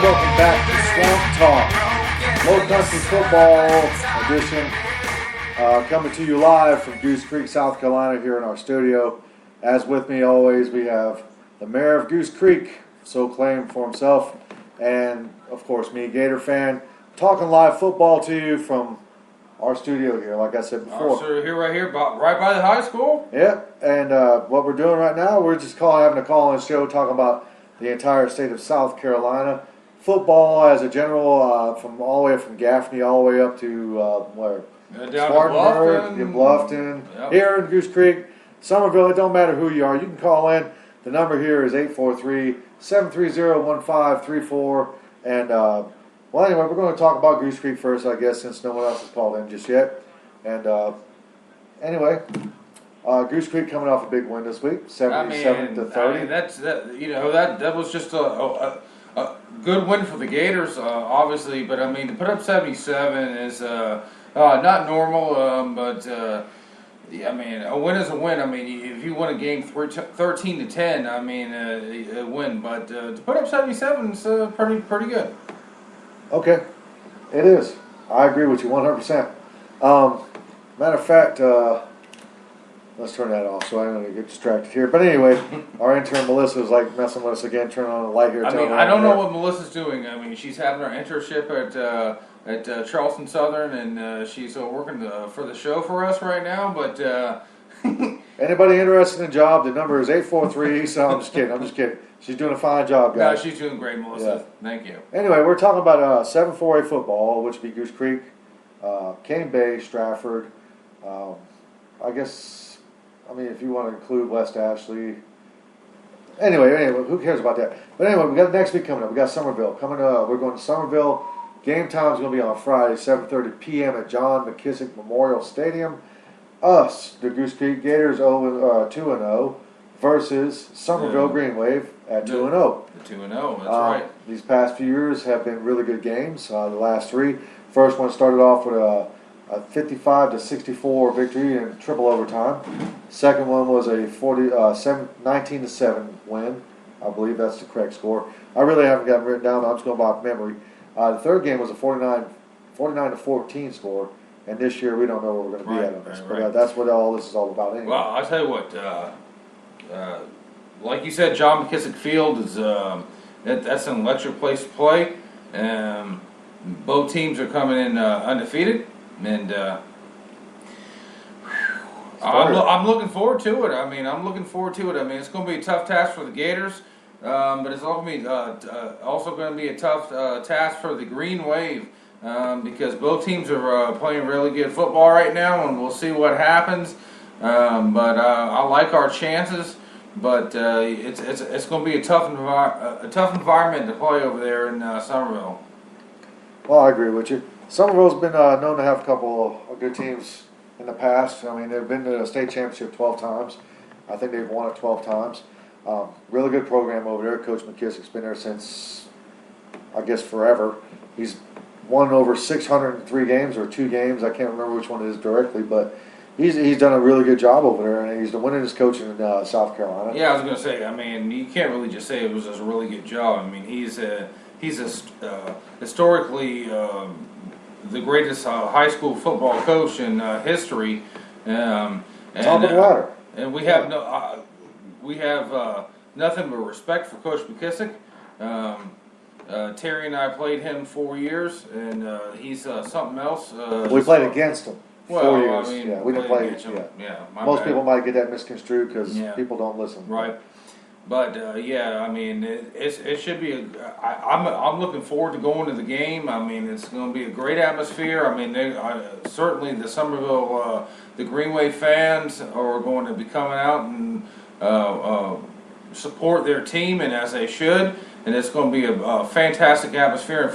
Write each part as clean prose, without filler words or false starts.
welcome back to Swamp Talk, Low Country Football Edition, coming to you live from Goose Creek, South Carolina, here in our studio. As with me always, we have the mayor of Goose Creek, so claimed for himself, and of course me, Gator fan, talking live football to you from our studio here, like I said before. Our studio here, right by the high school. Yeah, and what we're doing right now, we're just having a call-in show talking about the entire state of South Carolina. Football as a general, from all the way from Gaffney all the way up to where? Down to Bluffton. Yep. Here in Goose Creek, Somerville, it don't matter who you are. You can call in. The number here is 843-730-1534. And, well, anyway, we're going to talk about Goose Creek first, I guess, since no one else has called in just yet. And, anyway, Goose Creek coming off a big win this week, 77-30. That was just a good win for the Gators, obviously. But I mean, to put up 77 is not normal. But I mean, a win is a win. I mean, if you win a game 13-10, I mean, a win. But to put up 77 is pretty good. Okay, it is. I agree with you 100%. Matter of fact, let's turn that off so I don't get distracted here. But anyway, our intern Melissa is like messing with us again, turning on the light here. I mean, I don't know what Melissa's doing. I mean, she's having her internship at Charleston Southern, and she's working for the show for us right now. But anybody interested in a job, the number is 843. So I'm just kidding. She's doing a fine job, guys. No, she's doing great, Melissa. Yeah. Thank you. Anyway, we're talking about 7-4A football, which would be Goose Creek, Cane Bay, Stratford. I guess, I mean, if you want to include West Ashley. Anyway, who cares about that? But anyway, we got next week coming up. We got Somerville coming up. We're going to Somerville. Game time is going to be on Friday, 7:30 p.m. at John McKissick Memorial Stadium. Us, the Goose Creek Gators, 2-0 versus Somerville Green Wave at 2-0. The 2-0, that's right. These past few years have been really good games. The last three. First one started off with a 55-64 victory in triple overtime. Second one was a 19-7 win. I believe that's the correct score. I really haven't got it written down. I'm just going by memory. The third game was a 49-14 score. And this year we don't know where we're going to be at on this. But that's what all this is all about anyway. Well, I'll tell you what. Like you said, John McKissick Field is that's an electric place to play. Both teams are coming in undefeated. And I'm looking forward to it. I mean, it's going to be a tough task for the Gators, but it's also going to be a tough task for the Green Wave because both teams are playing really good football right now, and we'll see what happens. But I like our chances. But it's going to be a tough environment to play over there in Somerville. Well, I agree with you. Somerville's been known to have a couple of good teams in the past. I mean, they've been to the state championship 12 times. I think they've won it 12 times. Really good program over there. Coach McKissick's been there since, I guess, forever. He's won over 603 games or 2 games. I can't remember which one it is directly, but he's done a really good job over there, and he's the winningest coach in South Carolina. Yeah, I was going to say, I mean, you can't really just say it was a really good job. I mean, he's historically the greatest high school football coach in history. Top of the ladder. And we have nothing but respect for Coach McKissick. Terry and I played him 4 years, and he's something else. We played against him. Well, 4 years. I mean, yeah, we didn't play against him. Yeah. Most people might get that misconstrued because people don't listen. Right. But I mean, it should be. I'm looking forward to going to the game. I mean, it's going to be a great atmosphere. I mean, certainly the Somerville, the Greenway fans are going to be coming out and support their team, and as they should. And it's going to be a fantastic atmosphere and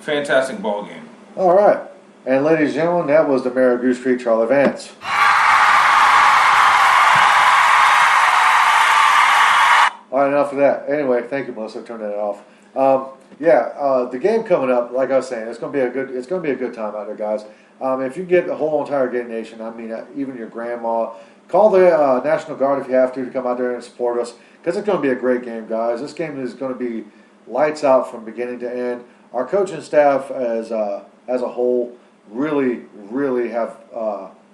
fantastic ball game. All right, and ladies and gentlemen, that was the mayor of Goose Creek, Charlie Vance. All right, enough of that. Anyway, thank you, Melissa. Turn that off. The game coming up, like I was saying, it's going to be a good time out there, guys. If you get the whole entire Gator Nation, I mean, even your grandma, call the National Guard if you have to come out there and support us, because it's going to be a great game, guys. This game is going to be lights out from beginning to end. Our coaching staff as a whole really have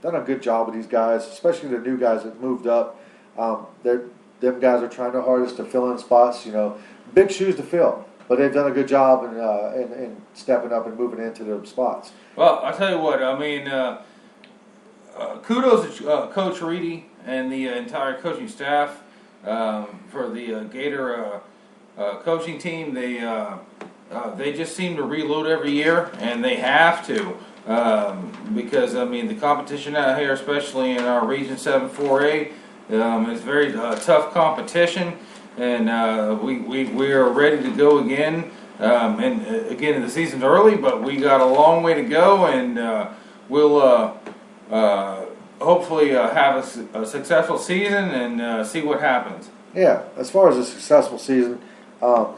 done a good job with these guys, especially the new guys that moved up. Them guys are trying their hardest to fill in spots. Big shoes to fill, but they've done a good job in stepping up and moving into the spots. Well, I tell you what, I mean, kudos to Coach Reedy and the entire coaching staff for the Gator coaching team. They just seem to reload every year, and they have to because I mean the competition out here, especially in our Region 7 4A, is very tough competition, and we are ready to go again. And again, the season's early, but we got a long way to go, and we'll hopefully have a successful season and see what happens. Yeah, as far as a successful season, I'm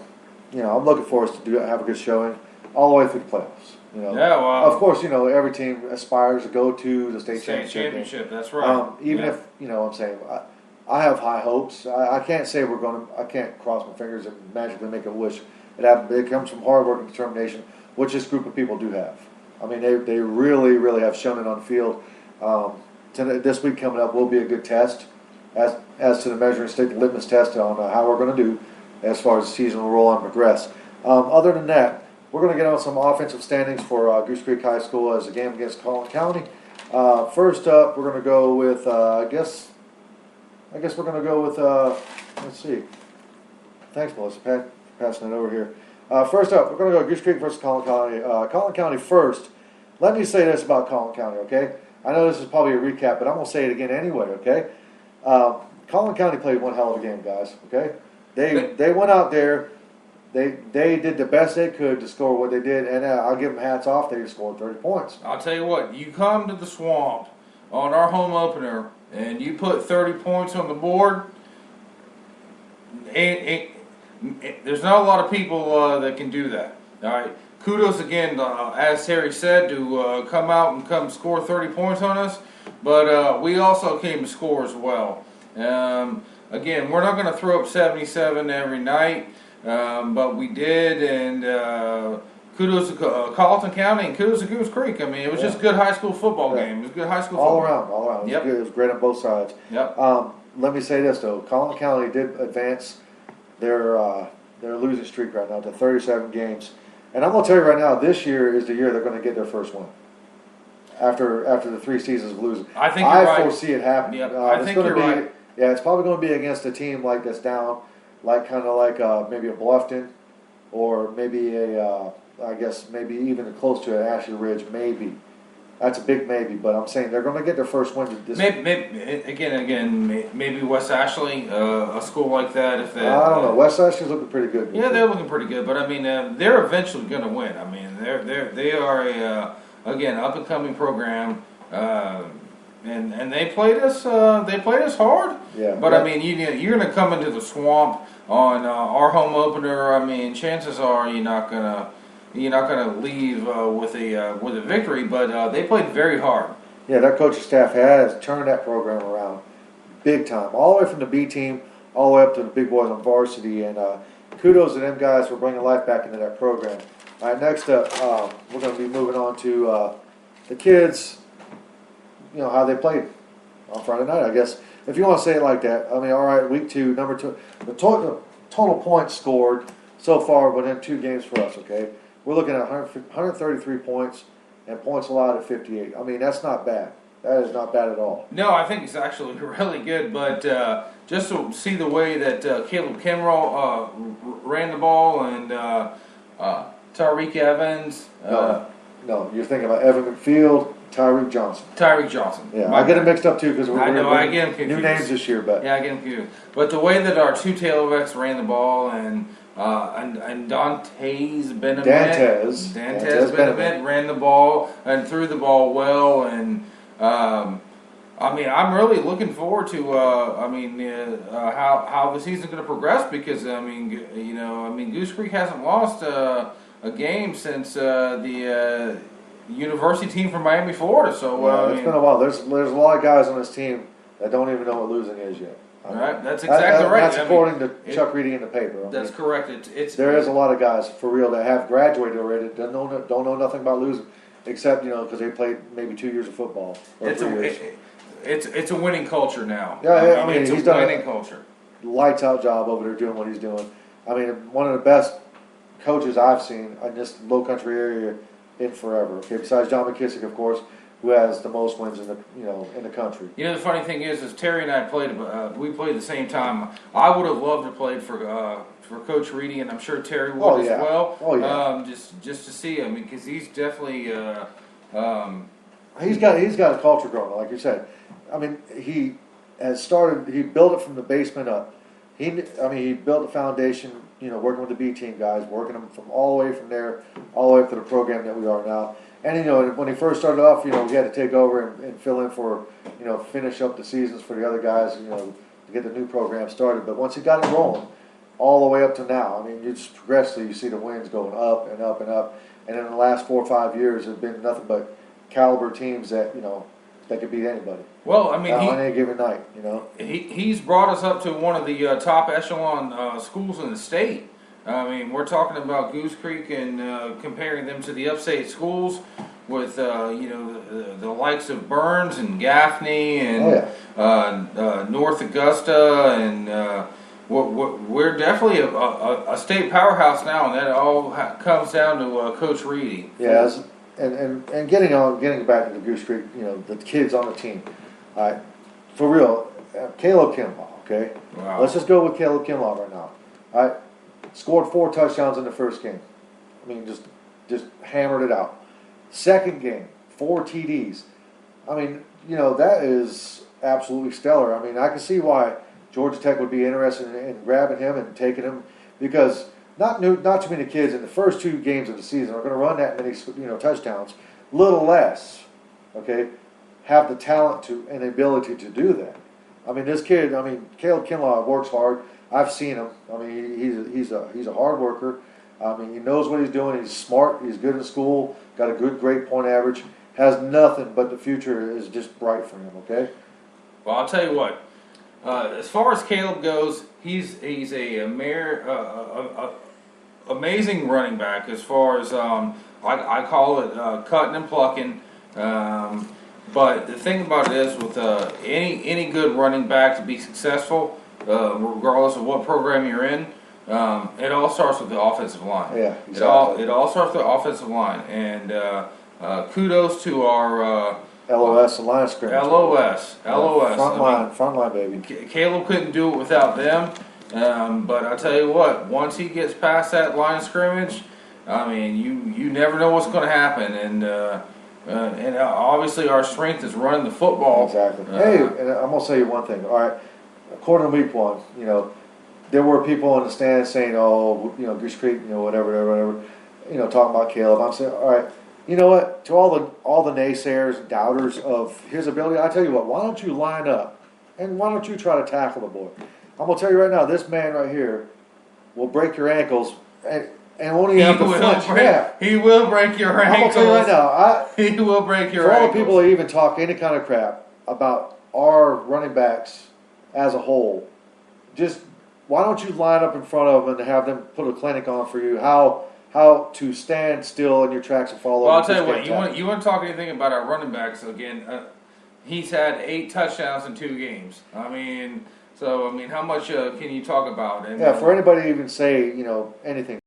looking forward to have a good showing all the way through the playoffs. Yeah, well, of course, every team aspires to go to the state championship. That's right. Even if I'm saying I have high hopes. I can't say I can't cross my fingers and magically make a wish. It comes from hard work and determination, which this group of people do have. I mean, they really have shown it on the field. This week coming up will be a good test as to the measuring stick, the litmus test on how we're going to do as far as the season will roll on and progress. Other than that, we're going to get on some offensive standings for Goose Creek High School as a game against Collin County. First up, we're going to go with I guess we're going to go with let's see. Thanks, Melissa. Passing it over here. First up, we're going to go Goose Creek versus Collin County. Collin County first. Let me say this about Collin County, okay? I know this is probably a recap, but I'm going to say it again anyway, okay? Collin County played one hell of a game, guys, okay? They went out there. They did the best they could to score what they did, and I'll give them hats off. They scored 30 points. I'll tell you what, you come to the Swamp on our home opener, and you put 30 points on the board, there's not a lot of people that can do that. All right. Kudos again, as Terry said, to come out and come score 30 points on us. But we also came to score as well. Again, we're not going to throw up 77 every night, but we did. And kudos to Colleton County and kudos to Goose Creek. I mean, it was just a good high school football game. It was a good high school all football. around. Yep. It was great on both sides. Yep. Let me say this though, Collin County did advance their losing streak right now to 37 games, and I'm going to tell you right now, this year is the year they're going to get their first win after the 3 seasons of losing. I think you're right. Foresee it happening. Yep. I think you're right. Yeah, it's probably going to be against a team like that's down, like maybe a Bluffton, or maybe I guess maybe even close to an Ashley Ridge, maybe. That's a big maybe, but I'm saying they're going to get their first win this maybe West Ashley, a school like that. If they, I don't know. West Ashley's looking pretty good. Yeah, they're looking pretty good, but I mean, they're eventually going to win. I mean, they are a again up and coming program, and they played us hard. Yeah. But I mean, you're going to come into the Swamp on our home opener. I mean, chances are you're not going to leave with a victory, but they played very hard. Yeah, that coaching staff has turned that program around big time, all the way from the B team all the way up to the big boys on varsity, and kudos to them guys for bringing life back into that program. All right, next up, we're going to be moving on to the kids, how they played on Friday night, I guess, if you want to say it like that. I mean, all right, week 2, number 2, the total points scored so far within 2 games for us, okay? We're looking at 133 points and points allowed at 58. I mean, that's not bad. That is not bad at all. No, I think it's actually really good. But just to see the way that Caleb Kimrell ran the ball and Tariq Evans. No, you're thinking about Evan McField, Tyreek Johnson. Tyreek Johnson. Yeah, I get them mixed up too because I get them confused. New names this year, but yeah, I get them confused. But the way that our 2 tailbacks ran the ball and Dantes Benevent ran the ball and threw the ball well, and I mean, I'm really looking forward to how the season's going to progress because Goose Creek hasn't lost a game since the university team from Miami, Florida. So it's been a while. There's a lot of guys on this team that don't even know what losing is yet. All right, that's exactly right. That's according to Chuck reading in the paper. That's correct. There is a lot of guys for real that have graduated already that don't know nothing about losing, except because they played maybe 2 years of football or 3 years. It's a winning culture now. Yeah, I mean it's he's a done winning culture. Lights out job over there doing what he's doing. I mean, one of the best coaches I've seen in this low country area in forever. Okay, besides John McKissick, of course, who has the most wins in the country. The funny thing is Terry and I played. We played at the same time. I would have loved to play for Coach Reedy, and I'm sure Terry would as well. Oh yeah. Just to see him, because he's definitely. He's got a culture growing, like you said. I mean, he has started. He built it from the basement up. He built the foundation. Working with the B team guys, working them from all the way from there, all the way up to the program that we are now. And when he first started off, we had to take over and fill in for, finish up the seasons for the other guys, to get the new program started. But once he got it rolling, all the way up to now, I mean, you just progressively you see the wins going up and up and up. And in the last 4 or 5 years, have been nothing but caliber teams that that could beat anybody. Well, I mean, on any given night, he's brought us up to one of the top echelon schools in the state. I mean, we're talking about Goose Creek and comparing them to the upstate schools with the likes of Burns and Gaffney and North Augusta, and we're definitely a state powerhouse now, and that all comes down to Coach Reedy. Yes. And getting back to the Goose Creek, the kids on the team. All right, for real, Caleb Kinlaw, okay? Wow. Let's just go with Caleb Kinlaw right now. All right, scored 4 touchdowns in the first game. I mean, just hammered it out. Second game, 4 TDs. I mean, that is absolutely stellar. I mean, I can see why Georgia Tech would be interested in grabbing him and taking him, because not too many kids in the first 2 games of the season are going to run that many touchdowns. Little less, okay, have the talent and the ability to do that. I mean, this kid. I mean, Caleb Kinlaw works hard. I've seen him. I mean, he's a hard worker. I mean, he knows what he's doing. He's smart. He's good in school. Got a good grade point average. Has nothing but the future is just bright for him. Okay. Well, I'll tell you what. As far as Caleb goes, he's a amazing running back. As far as I call it cutting and plucking. But the thing about it is, with any good running back to be successful, regardless of what program you're in, it all starts with the offensive line. Yeah, exactly. It all starts with the offensive line, and kudos to our LOS line scrimmage. LOS. Front line, baby. Caleb couldn't do it without them. But I tell you what, once he gets past that line of scrimmage, I mean, you never know what's going to happen, and obviously our strength is running the football. Exactly. Hey, and I'm gonna tell you one thing. All right, according to week 1, there were people in the stands saying, "Oh, Goose Creek, whatever," talking about Caleb. I'm saying, all right, you know what? To all the naysayers and doubters of his ability, I tell you what. Why don't you line up and why don't you try to tackle the boy? I'm gonna tell you right now, this man right here will break your ankles and won't even have to flinch. He will break your ankles. I'm gonna tell you right now, he will break your ankles. For all ankles. the people that even talk any kind of crap about our running backs as a whole, just why don't you line up in front of them and have them put a clinic on for you how to stand still in your tracks and follow. Well, I'll tell you what, you want to talk anything about our running backs again? He's had 8 touchdowns in 2 games. I mean, how much can you talk about? And, for anybody to even say anything.